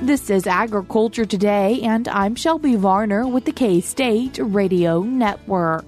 This is Agriculture Today, and I'm Shelby Varner with the K-State Radio Network.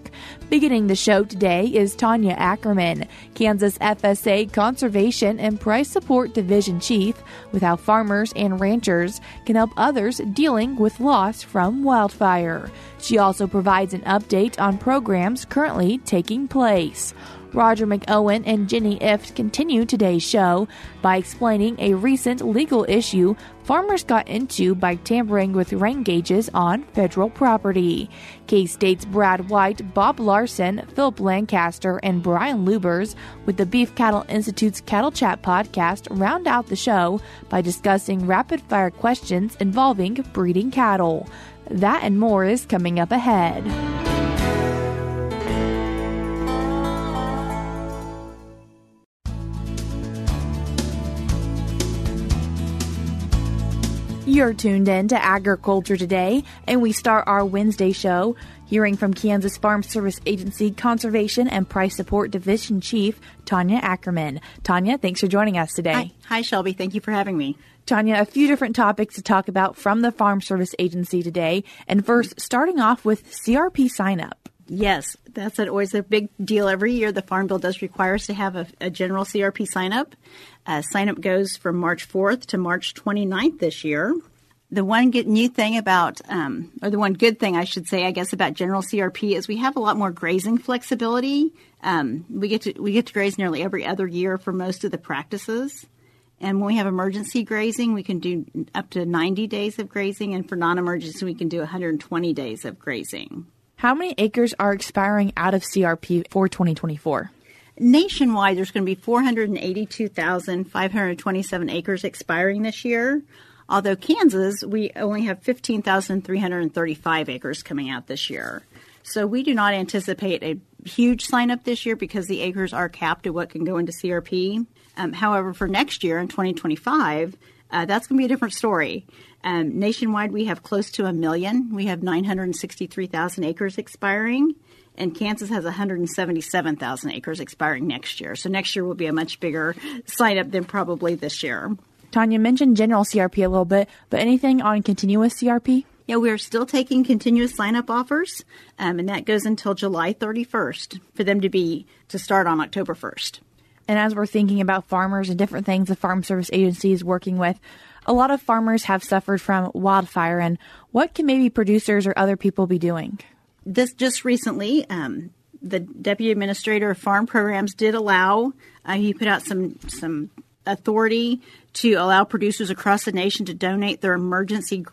Beginning the show today is Tonya Ackerman, Kansas FSA Conservation and Price Support Division Chief, with how farmers and ranchers can help others dealing with loss from wildfire. She also provides an update on programs currently taking place. Roger McEowen and Jenny Ifft continue today's show by explaining a recent legal issue farmers got into by tampering with rain gauges on federal property. K-State's Brad White, Bob Larson, Phillip Lancaster, and Brian Lubbers with the Beef Cattle Institute's Cattle Chat podcast round out the show by discussing rapid-fire questions involving breeding cattle. That and more is coming up ahead. You're tuned in to Agriculture Today, and we start our Wednesday show hearing from Kansas Farm Service Agency Conservation and Price Support Division Chief, Tonya Ackerman. Tonya, thanks for joining us today. Hi, Shelby. Thank you for having me. Tonya, a few different topics to talk about from the Farm Service Agency today. And first, starting off with CRP sign-up. Yes, that's always a big deal every year. The Farm Bill does require us to have a general CRP sign-up. Sign-up goes from March 4th to March 29th this year. The one new thing about, or the one good thing I should say, I guess, about general CRP is we have a lot more grazing flexibility. We get to graze nearly every other year for most of the practices. And when we have emergency grazing, we can do up to 90 days of grazing. And for non-emergency, we can do 120 days of grazing. How many acres are expiring out of CRP for 2024? Nationwide, there's going to be 482,527 acres expiring this year. Although Kansas, we only have 15,335 acres coming out this year. So we do not anticipate a huge sign-up this year because the acres are capped at what can go into CRP. However, for next year in 2025, that's going to be a different story. Nationwide, we have close to 1 million. We have 963,000 acres expiring, and Kansas has 177,000 acres expiring next year. So next year will be a much bigger sign-up than probably this year. Tonya mentioned general CRP a little bit, but anything on continuous CRP? Yeah, we are still taking continuous sign-up offers, and that goes until July 31st for them to start on October 1st. And as we're thinking about farmers and different things the Farm Service Agency is working with, a lot of farmers have suffered from wildfire, and what can maybe producers or other people be doing? This just recently, the Deputy Administrator of Farm Programs did allow, he put out some authority to allow producers across the nation to donate their emergency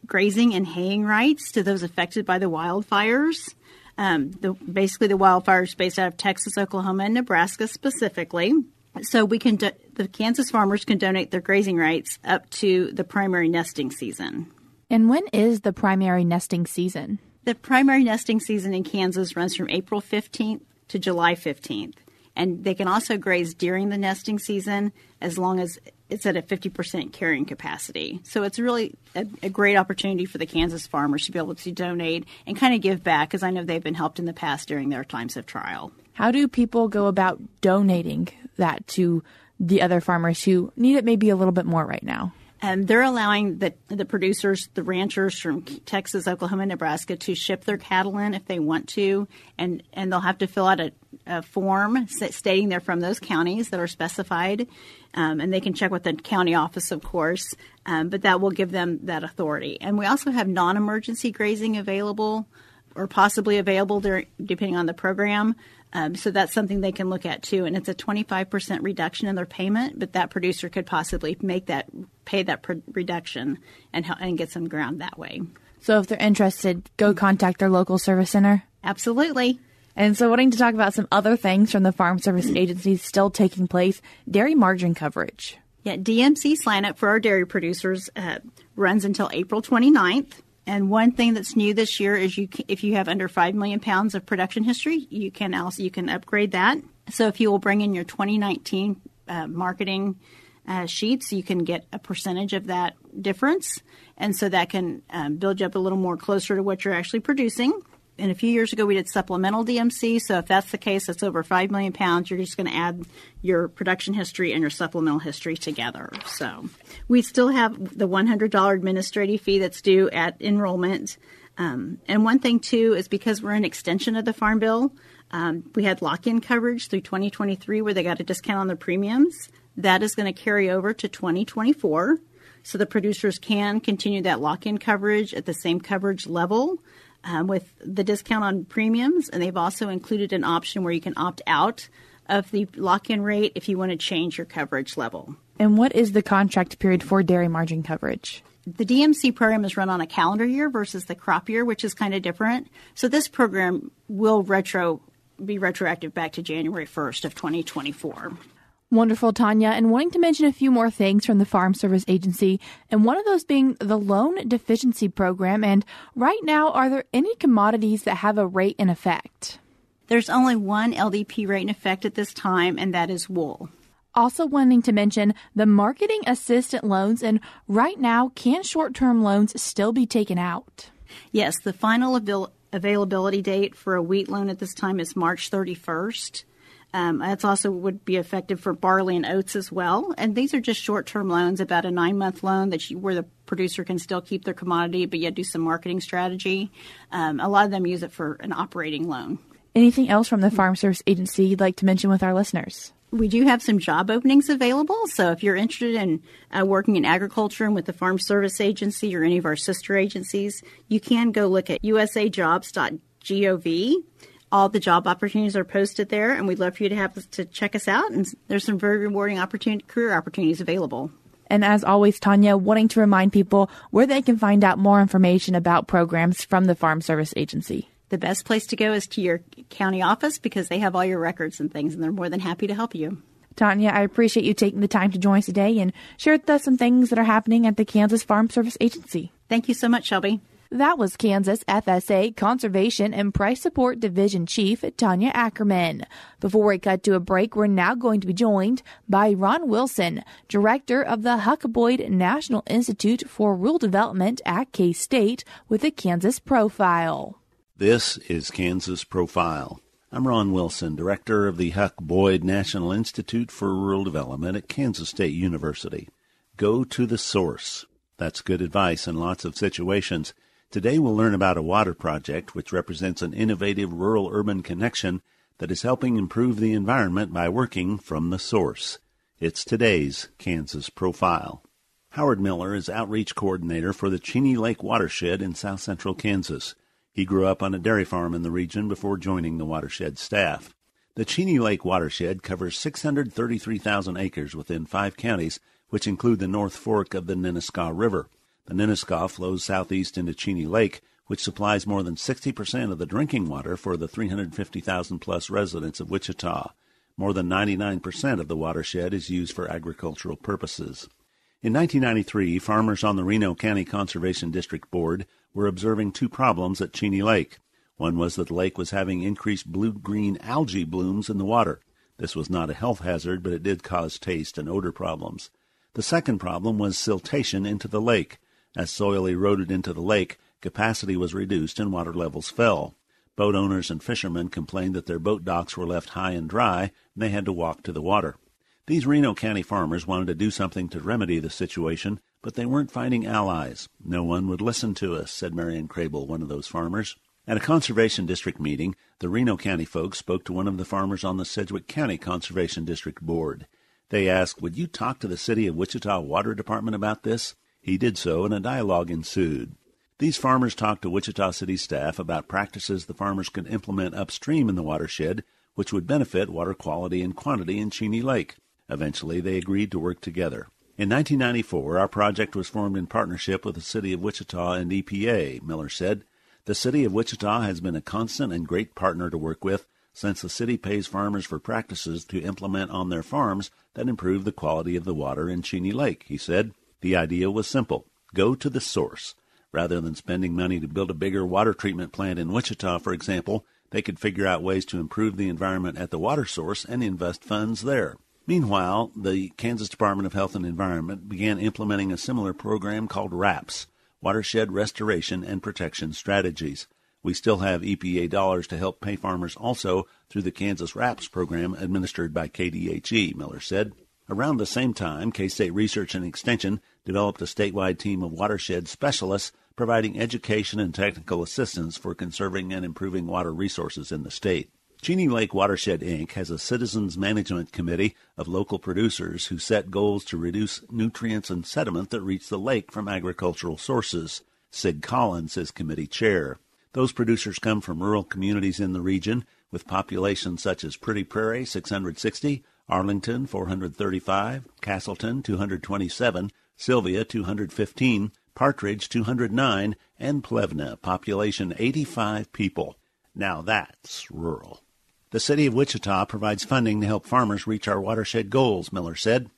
grazing and haying rights to those affected by the wildfires. Basically, the wildfires based out of Texas, Oklahoma, and Nebraska specifically. So the Kansas farmers can donate their grazing rights up to the primary nesting season. And when is the primary nesting season? The primary nesting season in Kansas runs from April 15th to July 15th. And they can also graze during the nesting season as long as it's at a 50% carrying capacity. So it's really a great opportunity for the Kansas farmers to be able to donate and kind of give back, because I know they've been helped in the past during their times of trial. How do people go about donating that to the other farmers who need it maybe a little bit more right now? They're allowing the producers, the ranchers from Texas, Oklahoma, Nebraska to ship their cattle in if they want to, and they'll have to fill out a form stating they're from those counties that are specified, and they can check with the county office, of course, but that will give them that authority. And we also have non-emergency grazing available or possibly available depending on the program. So that's something they can look at too, and it's a 25% reduction in their payment. But that producer could possibly pay that reduction and get some ground that way. So if they're interested, go contact their local service center. Absolutely. And so, wanting to talk about some other things from the Farm Service Agency still taking place, dairy margin coverage. Yeah, DMC sign up for our dairy producers runs until April 29th. And one thing that's new this year is if you have under 5 million pounds of production history, you can upgrade that. So if you will bring in your 2019 marketing sheets, you can get a percentage of that difference. And so that can build you up a little more closer to what you're actually producing. And a few years ago, we did supplemental DMC. So if that's the case, that's over 5 million pounds. You're just going to add your production history and your supplemental history together. So we still have the $100 administrative fee that's due at enrollment. And one thing, too, is because we're an extension of the Farm Bill, we had lock-in coverage through 2023 where they got a discount on their premiums. That is going to carry over to 2024. So the producers can continue that lock-in coverage at the same coverage level with the discount on premiums. And they've also included an option where you can opt out of the lock-in rate if you want to change your coverage level. And what is the contract period for dairy margin coverage? The DMC program is run on a calendar year versus the crop year, which is kind of different. So this program will be retroactive back to January 1st of 2024. Wonderful, Tonya. And wanting to mention a few more things from the Farm Service Agency, and one of those being the Loan Deficiency Program. And right now, are there any commodities that have a rate in effect? There's only one LDP rate in effect at this time, and that is wool. Also wanting to mention the marketing assistant loans, and right now, can short-term loans still be taken out? Yes, the final availability date for a wheat loan at this time is March 31st. That's also would be effective for barley and oats as well. And these are just short-term loans, about a 9-month loan where the producer can still keep their commodity, but yet do some marketing strategy. A lot of them use it for an operating loan. Anything else from the Farm Service Agency you'd like to mention with our listeners? We do have some job openings available. So if you're interested in working in agriculture and with the Farm Service Agency or any of our sister agencies, you can go look at usajobs.gov. All the job opportunities are posted there, and we'd love for you to check us out. And there's some very rewarding career opportunities available. And as always, Tonya, wanting to remind people where they can find out more information about programs from the Farm Service Agency. The best place to go is to your county office because they have all your records and things, and they're more than happy to help you. Tonya, I appreciate you taking the time to join us today and share with us some things that are happening at the Kansas Farm Service Agency. Thank you so much, Shelby. That was Kansas FSA Conservation and Price Support Division Chief Tonya Ackerman. Before we cut to a break, we're now going to be joined by Ron Wilson, Director of the Huck Boyd National Institute for Rural Development at K-State, with a Kansas Profile. This is Kansas Profile. I'm Ron Wilson, Director of the Huck Boyd National Institute for Rural Development at Kansas State University. Go to the source. That's good advice in lots of situations. Today we'll learn about a water project which represents an innovative rural-urban connection that is helping improve the environment by working from the source. It's today's Kansas Profile. Howard Miller is Outreach Coordinator for the Cheney Lake Watershed in south-central Kansas. He grew up on a dairy farm in the region before joining the watershed staff. The Cheney Lake Watershed covers 633,000 acres within 5 counties, which include the North Fork of the Nenasko River. The Nenasko flows southeast into Cheney Lake, which supplies more than 60% of the drinking water for the 350,000-plus residents of Wichita. More than 99% of the watershed is used for agricultural purposes. In 1993, farmers on the Reno County Conservation District Board were observing 2 problems at Cheney Lake. One was that the lake was having increased blue-green algae blooms in the water. This was not a health hazard, but it did cause taste and odor problems. The second problem was siltation into the lake. As soil eroded into the lake, capacity was reduced and water levels fell. Boat owners and fishermen complained that their boat docks were left high and dry, and they had to walk to the water. These Reno County farmers wanted to do something to remedy the situation, but they weren't finding allies. No one would listen to us, said Marion Crable, one of those farmers. At a Conservation District meeting, the Reno County folks spoke to one of the farmers on the Sedgwick County Conservation District Board. They asked, would you talk to the City of Wichita Water Department about this? He did so, and a dialogue ensued. These farmers talked to Wichita City staff about practices the farmers could implement upstream in the watershed, which would benefit water quality and quantity in Cheney Lake. Eventually, they agreed to work together. In 1994, our project was formed in partnership with the City of Wichita and EPA, Miller said. The City of Wichita has been a constant and great partner to work with since the city pays farmers for practices to implement on their farms that improve the quality of the water in Cheney Lake, he said. The idea was simple. Go to the source. Rather than spending money to build a bigger water treatment plant in Wichita, for example, they could figure out ways to improve the environment at the water source and invest funds there. Meanwhile, the Kansas Department of Health and Environment began implementing a similar program called RAPS, Watershed Restoration and Protection Strategies. We still have EPA dollars to help pay farmers also through the Kansas RAPS program administered by KDHE, Miller said. Around the same time, K-State Research and Extension developed a statewide team of watershed specialists providing education and technical assistance for conserving and improving water resources in the state. Cheney Lake Watershed, Inc. has a citizens management committee of local producers who set goals to reduce nutrients and sediment that reach the lake from agricultural sources. Sig Collins is committee chair. Those producers come from rural communities in the region with populations such as Pretty Prairie, 660, Arlington, 435, Castleton, 227, Sylvia, 215, Partridge, 209, and Plevna, population 85 people. Now that's rural. The city of Wichita provides funding to help farmers reach our watershed goals, Miller said.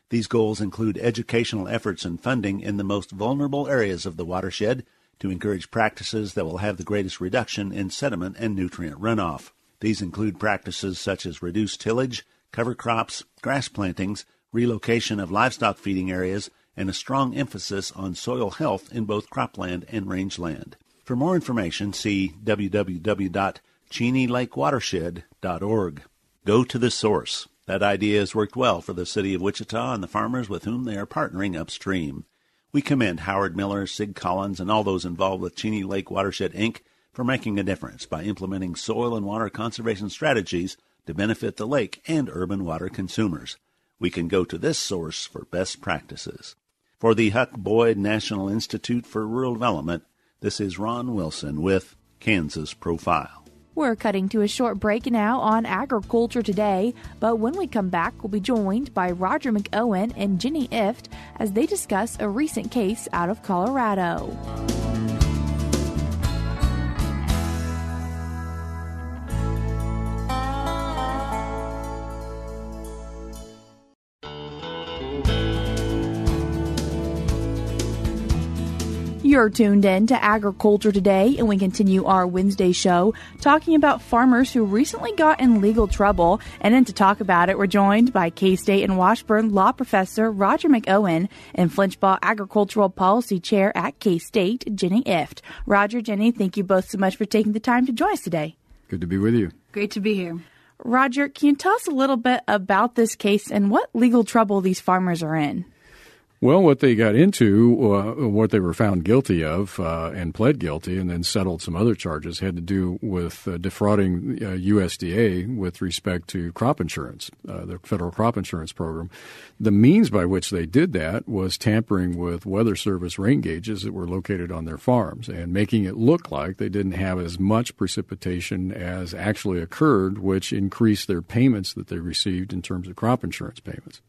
These goals include educational efforts and funding in the most vulnerable areas of the watershed to encourage practices that will have the greatest reduction in sediment and nutrient runoff. These include practices such as reduced tillage, cover crops, grass plantings, relocation of livestock feeding areas, and a strong emphasis on soil health in both cropland and rangeland. For more information, see www.CheneyLakeWatershed.org. Go to the source. That idea has worked well for the city of Wichita and the farmers with whom they are partnering upstream. We commend Howard Miller, Sig Collins, and all those involved with Cheney Lake Watershed, Inc. for making a difference by implementing soil and water conservation strategies to benefit the lake and urban water consumers. We can go to this source for best practices. For the Huck Boyd National Institute for Rural Development, this is Ron Wilson with Kansas Profile. We're cutting to a short break now on Agriculture Today, but when we come back, we'll be joined by Roger McEowen and Jenny Ifft as they discuss a recent case out of Colorado. You're tuned in to Agriculture Today, and we continue our Wednesday show talking about farmers who recently got in legal trouble. And then to talk about it, we're joined by K-State and Washburn law professor Roger McEowen and Flinchbaugh Agricultural Policy Chair at K-State, Jenny Ifft. Roger, Jenny, thank you both so much for taking the time to join us today. Good to be with you. Great to be here. Roger, can you tell us a little bit about this case and what legal trouble these farmers are in? Well, what they got into, what they were found guilty of and pled guilty and then settled some other charges had to do with defrauding USDA with respect to crop insurance, the federal crop insurance program. The means by which they did that was tampering with Weather Service rain gauges that were located on their farms and making it look like they didn't have as much precipitation as actually occurred, which increased their payments that they received in terms of crop insurance payments.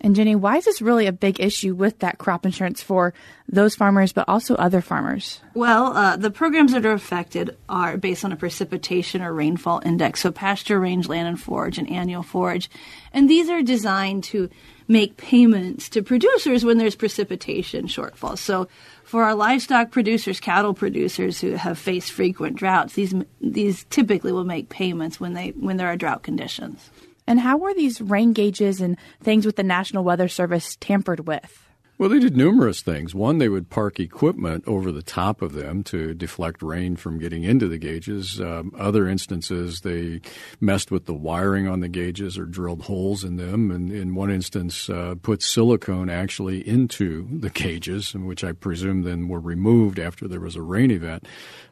And Jenny, why is this really a big issue with that crop insurance for those farmers, but also other farmers? Well, the programs that are affected are based on a precipitation or rainfall index, so pasture, range, land, and forage, and annual forage. And these are designed to make payments to producers when there's precipitation shortfalls. So for our livestock producers, cattle producers who have faced frequent droughts, these typically will make payments when there are drought conditions. And how were these rain gauges and things with the National Weather Service tampered with? Well, they did numerous things. One, they would park equipment over the top of them to deflect rain from getting into the gauges. Other instances, they messed with the wiring on the gauges or drilled holes in them. And in one instance, put silicone actually into the gauges, which I presume then were removed after there was a rain event.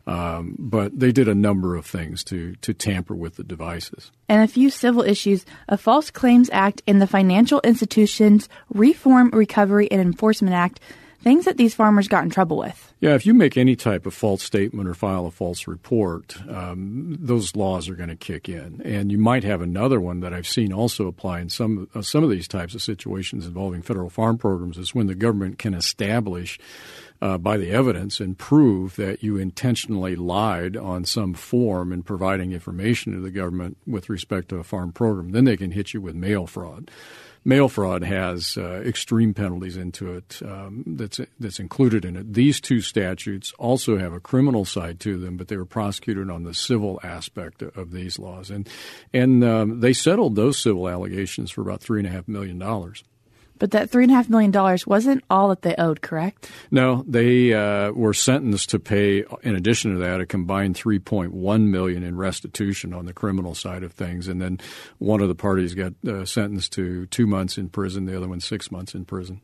But they did a number of things to tamper with the devices. And a few civil issues, a False Claims Act and the Financial Institutions Reform, Recovery, and Enforcement Act, things that these farmers got in trouble with. Yeah, if you make any type of false statement or file a false report, those laws are going to kick in. And you might have another one that I've seen also apply in some of these types of situations involving federal farm programs is when the government can establish by the evidence and prove that you intentionally lied on some form in providing information to the government with respect to a farm program. Then they can hit you with mail fraud. Mail fraud has extreme penalties into it that's included in it. These two statutes also have a criminal side to them, but they were prosecuted on the civil aspect of these laws. And they settled those civil allegations for about $3.5 million. But that $3.5 million wasn't all that they owed, correct? No, they were sentenced to pay, in addition to that, a combined $3.1 million in restitution on the criminal side of things. And then one of the parties got sentenced to 2 months in prison, the other one 6 months in prison.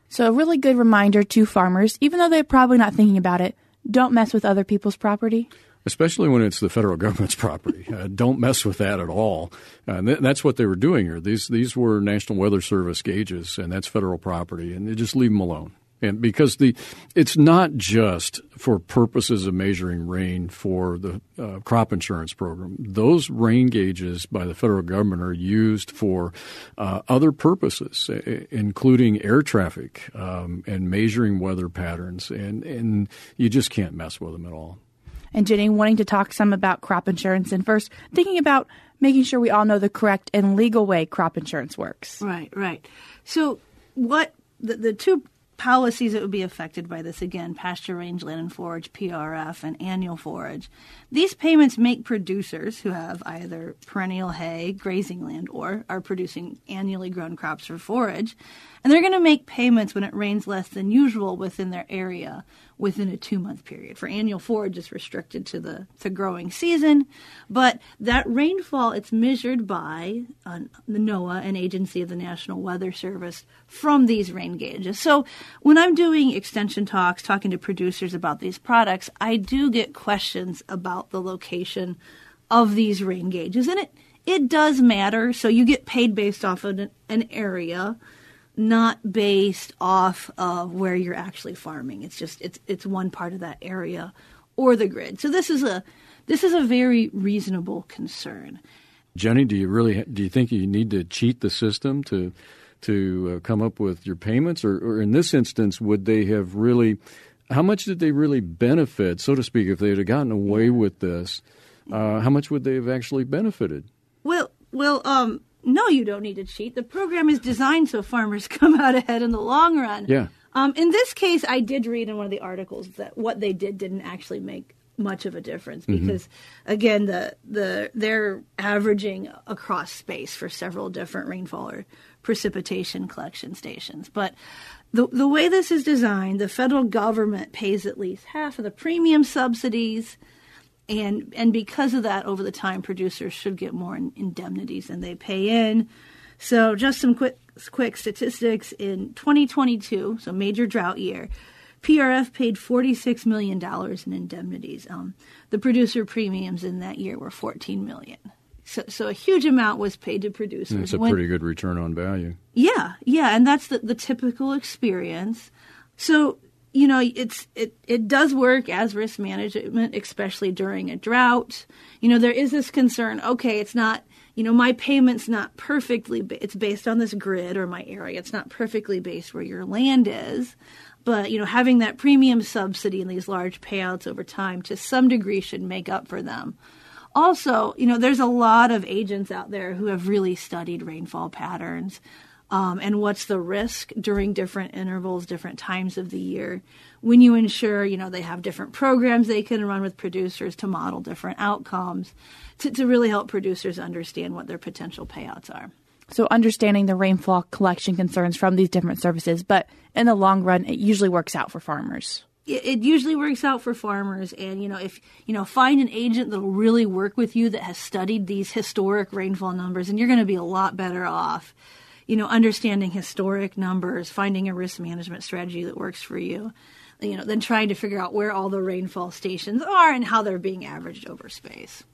So a really good reminder to farmers, even though they're probably not thinking about it, don't mess with other people's property. Especially when it's the federal government's property. Don't mess with that at all. That's what they were doing here. These were National Weather Service gauges, and that's federal property, and they just leave them alone. And because it's not just for purposes of measuring rain for the crop insurance program. Those rain gauges by the federal government are used for other purposes, including air traffic and measuring weather patterns, and you just can't mess with them at all. And Jenny, wanting to talk some about crop insurance, and first thinking about making sure we all know the correct and legal way crop insurance works. Right. So what the two policies that would be affected by this, again, pasture, rangeland, and forage, PRF, and annual forage. These payments make producers who have either perennial hay, grazing land, or are producing annually grown crops for forage, and they're going to make payments when it rains less than usual within their area within a 2-month period. For annual forage, it's restricted to the growing season, but that rainfall, it's measured by the NOAA, an agency of the National Weather Service, from these rain gauges. So when I'm doing extension talks, talking to producers about these products, I do get questions about the location of these rain gauges, and it does matter. So you get paid based off of an area, not based off of where you're actually farming. It's just it's one part of that area or the grid. So this is a very reasonable concern. Jenny, do you think you need to cheat the system to come up with your payments, or in this instance, would they have really? How much did they really benefit, so to speak, if they had gotten away with this? How much would they have actually benefited? Well. No, you don't need to cheat. The program is designed so farmers come out ahead in the long run. Yeah. In this case, I did read in one of the articles that what they didn't actually make much of a difference because, again, they're averaging across space for several different rainfall or precipitation collection stations. But the way this is designed, the federal government pays at least half of the premium subsidies. And because of that, over the time, producers should get more indemnities than they pay in. So just some quick statistics. In 2022, so major drought year, PRF paid $46 million in indemnities. The producer premiums in that year were $14 million. So a huge amount was paid to producers. That's a pretty good return on value. Yeah, and that's the typical experience. So, you know, it does work as risk management, especially during a drought. You know, there is this concern, okay, it's not, you know, my payment's not perfectly, it's based on this grid or my area. It's not perfectly based where your land is. But, you know, having that premium subsidy and these large payouts over time to some degree should make up for them. Also, you know, there's a lot of agents out there who have really studied rainfall patterns. And what's the risk during different intervals, different times of the year, when you ensure, you know, they have different programs they can run with producers to model different outcomes to really help producers understand what their potential payouts are. So understanding the rainfall collection concerns from these different services, but in the long run, it usually works out for farmers. It usually works out for farmers. And, you know, if, you know, find an agent that will really work with you that has studied these historic rainfall numbers, and you're going to be a lot better off. You know, understanding historic numbers, finding a risk management strategy that works for you, you know, then trying to figure out where all the rainfall stations are and how they're being averaged over space.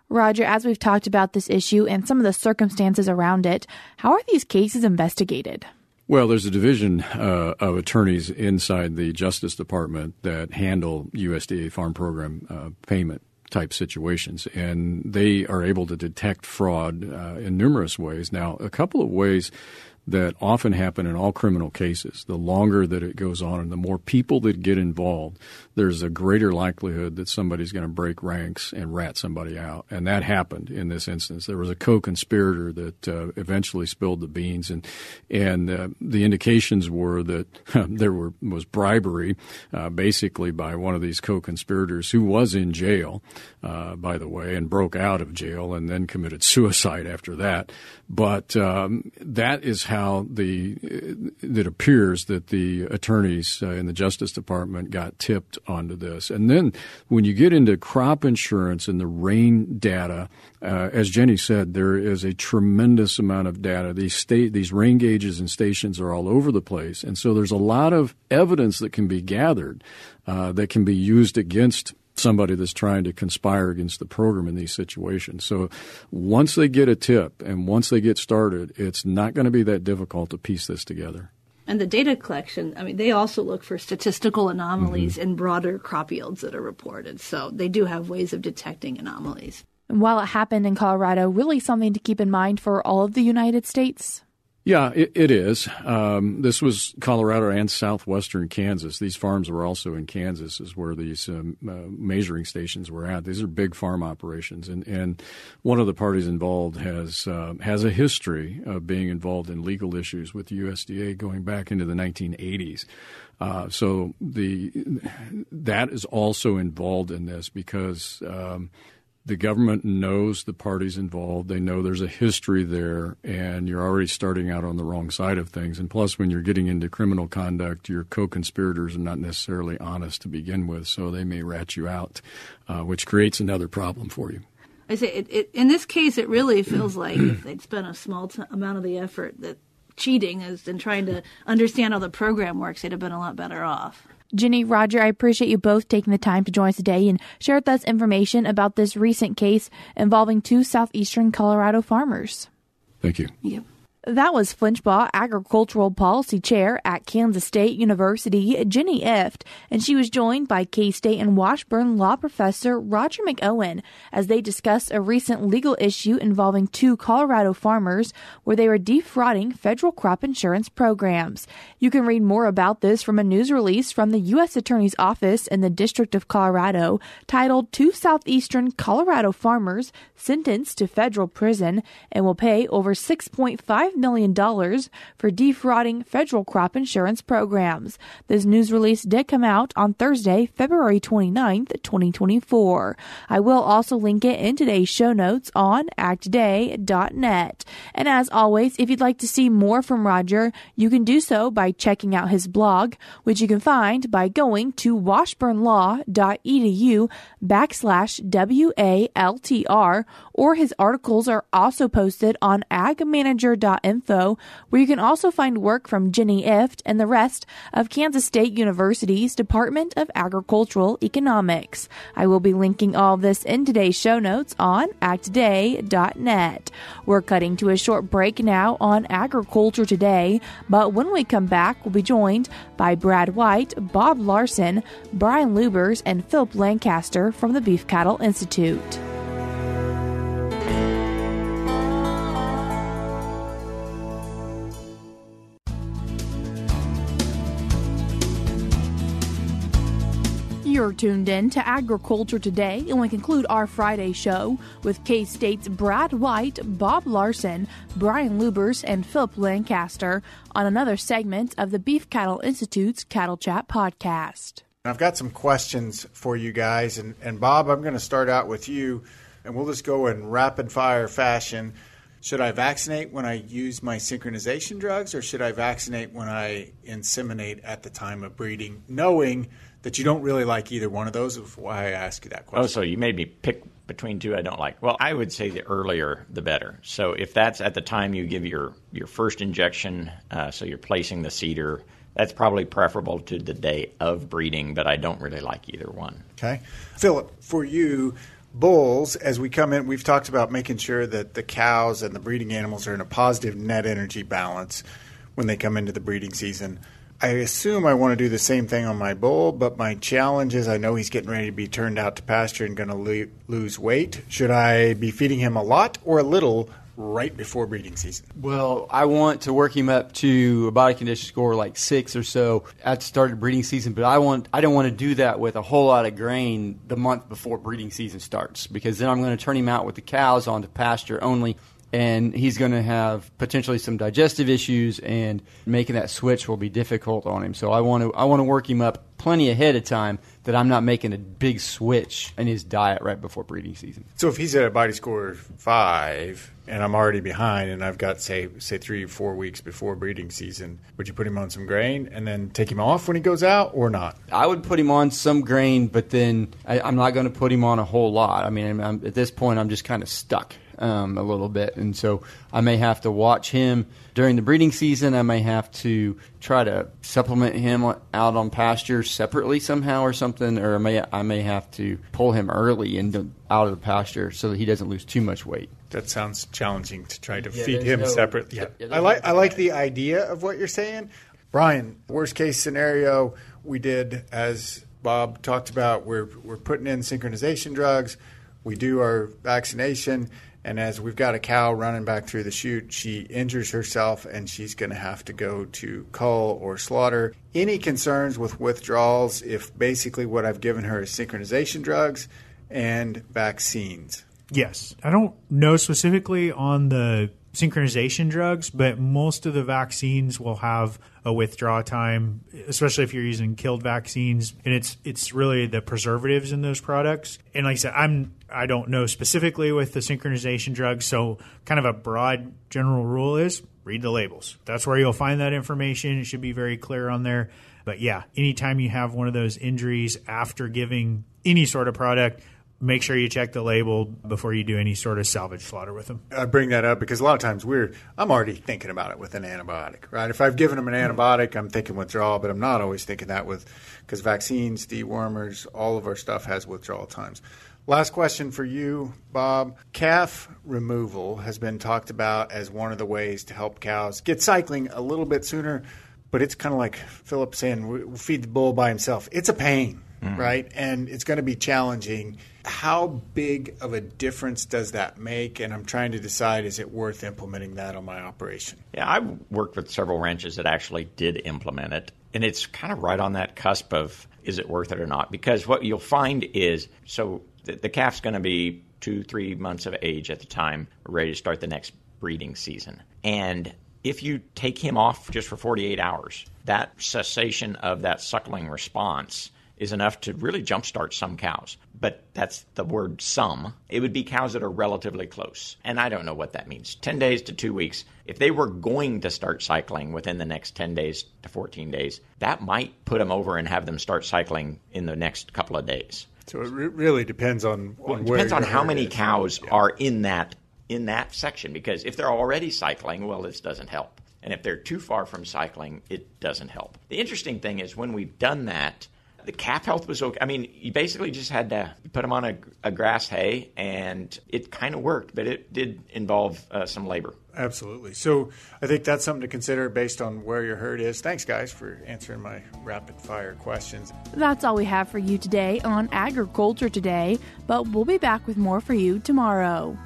Roger, as we've talked about this issue and some of the circumstances around it, how are these cases investigated? Well, there's a division of attorneys inside the Justice Department that handle USDA Farm Program payment type situations, and they are able to detect fraud in numerous ways. Now, a couple of ways that often happen in all criminal cases, the longer that it goes on and the more people that get involved, there's a greater likelihood that somebody's going to break ranks and rat somebody out. And that happened in this instance. There was a co-conspirator that eventually spilled the beans, and the indications were that there was bribery basically by one of these co-conspirators who was in jail, by the way, and broke out of jail and then committed suicide after that. But that is how it appears that the attorneys in the Justice Department got tipped onto this. And then when you get into crop insurance and the rain data, as Jenny said, there is a tremendous amount of data. These rain gauges and stations are all over the place. And so there's a lot of evidence that can be gathered that can be used against somebody that's trying to conspire against the program in these situations. So once they get a tip and once they get started, it's not going to be that difficult to piece this together. And the data collection, I mean, they also look for statistical anomalies in broader crop yields that are reported. So they do have ways of detecting anomalies. And while it happened in Colorado, really something to keep in mind for all of the United States? Yeah, it is. This was Colorado and southwestern Kansas. These farms were also in Kansas, is where these measuring stations were at. These are big farm operations, and one of the parties involved has a history of being involved in legal issues with the USDA going back into the 1980s. So that is also involved in this because the government knows the parties involved. They know there's a history there, and you're already starting out on the wrong side of things. And plus, when you're getting into criminal conduct, your co-conspirators are not necessarily honest to begin with, so they may rat you out, which creates another problem for you. I say, in this case, it really feels like if they'd spent a small amount of the effort that cheating is in trying to understand how the program works, they'd have been a lot better off. Jenny, Roger, I appreciate you both taking the time to join us today and share with us information about this recent case involving 2 southeastern Colorado farmers. Thank you. Yep. That was Flinchbaugh Agricultural Policy Chair at Kansas State University, Jenny Ifft, and she was joined by K-State and Washburn Law Professor Roger McEowen as they discussed a recent legal issue involving 2 Colorado farmers where they were defrauding federal crop insurance programs. You can read more about this from a news release from the U.S. Attorney's Office in the District of Colorado titled 2 Southeastern Colorado Farmers Sentenced to Federal Prison and Will Pay Over $6.5 million for defrauding federal crop insurance programs. This news release did come out on Thursday, February 29th, 2024. I will also link it in today's show notes on agtoday.net. And as always, if you'd like to see more from Roger, you can do so by checking out his blog, which you can find by going to Washburnlaw.edu/WALTR, or his articles are also posted on AgManager.info, where you can also find work from Jenny Ifft and the rest of Kansas State University's Department of Agricultural Economics. I will be linking all of this in today's show notes on agtoday.net. We're cutting to a short break now on Agriculture Today, but when we come back, we'll be joined by Brad White, Bob Larson, Brian Lubbers, and Phillip Lancaster from the Beef Cattle Institute. You're tuned in to Agriculture Today, and we conclude our Friday show with K-State's Brad White, Bob Larson, Brian Lubbers, and Phillip Lancaster on another segment of the Beef Cattle Institute's Cattle Chat podcast. I've got some questions for you guys, and Bob, I'm going to start out with you, and we'll just go in rapid-fire fashion. Should I vaccinate when I use my synchronization drugs, or should I vaccinate when I inseminate at the time of breeding, knowing that you don't really like either one of those? Is why I ask you that question. Oh, so you made me pick between 2 I don't like. Well, I would say the earlier the better. So if that's at the time you give your first injection, so you're placing the cedar, that's probably preferable to the day of breeding, but I don't really like either one. Okay. Phillip, for you, bulls, as we come in, we've talked about making sure that the cows and the breeding animals are in a positive net energy balance when they come into the breeding season. I assume I want to do the same thing on my bull, but my challenge is I know he's getting ready to be turned out to pasture and going to lose weight. Should I be feeding him a lot or a little right before breeding season? Well, I want to work him up to a body condition score like 6 or so at the start of breeding season, but I don't want to do that with a whole lot of grain the month before breeding season starts, because then I'm going to turn him out with the cows onto pasture only, and he's going to have potentially some digestive issues, and making that switch will be difficult on him. So I want to work him up plenty ahead of time that I'm not making a big switch in his diet right before breeding season. So if he's at a body score 5 and I'm already behind and I've got, say 3 or 4 weeks before breeding season, would you put him on some grain and then take him off when he goes out or not? I would put him on some grain, but then I'm not going to put him on a whole lot. I mean, at this point, I'm just kind of stuck a little bit. And so I may have to watch him during the breeding season. I may have to try to supplement him out on pasture separately somehow or something, or I may have to pull him early out of the pasture so that he doesn't lose too much weight. That sounds challenging to try to feed him separately. Yeah. I like the idea of what you're saying. Brian, worst case scenario, we did, as Bob talked about, we're putting in synchronization drugs. We do our vaccination. And as we've got a cow running back through the chute, she injures herself and she's going to have to go to cull or slaughter. Any concerns with withdrawals if basically what I've given her is synchronization drugs and vaccines? Yes. I don't know specifically on the synchronization drugs, but most of the vaccines will have a withdrawal time, especially if you're using killed vaccines, and it's really the preservatives in those products. And like I said, I don't know specifically with the synchronization drugs, so kind of a broad general rule is read the labels. That's where you'll find that information. It should be very clear on there. But yeah, anytime you have one of those injuries after giving any sort of product, make sure you check the label before you do any sort of salvage slaughter with them. I bring that up because a lot of times I'm already thinking about it with an antibiotic, right? If I've given them an antibiotic, I'm thinking withdrawal, but I'm not always thinking that because vaccines, dewormers, all of our stuff has withdrawal times. Last question for you, Bob. Calf removal has been talked about as one of the ways to help cows get cycling a little bit sooner, but it's kind of like Phillip saying, we'll feed the bull by himself. It's a pain. Right? And it's going to be challenging. How big of a difference does that make? And I'm trying to decide, is it worth implementing that on my operation? Yeah, I've worked with several ranches that actually did implement it. And it's kind of right on that cusp of, is it worth it or not? Because what you'll find is, so the calf's going to be 2-3 months of age at the time, ready to start the next breeding season. And if you take him off just for 48 hours, that cessation of that suckling response is enough to really jumpstart some cows. But that's the word some. It would be cows that are relatively close. And I don't know what that means. 10 days to 2 weeks. If they were going to start cycling within the next 10 days to 14 days, that might put them over and have them start cycling in the next couple of days. So it really depends on where it depends on how many cows are in that section. Because if they're already cycling, well, this doesn't help. And if they're too far from cycling, it doesn't help. The interesting thing is when we've done that, the calf health was okay. I mean, you basically just had to put them on a grass hay, and it kind of worked, but it did involve some labor. Absolutely. So I think that's something to consider based on where your herd is. Thanks, guys, for answering my rapid-fire questions. That's all we have for you today on Agriculture Today, but we'll be back with more for you tomorrow.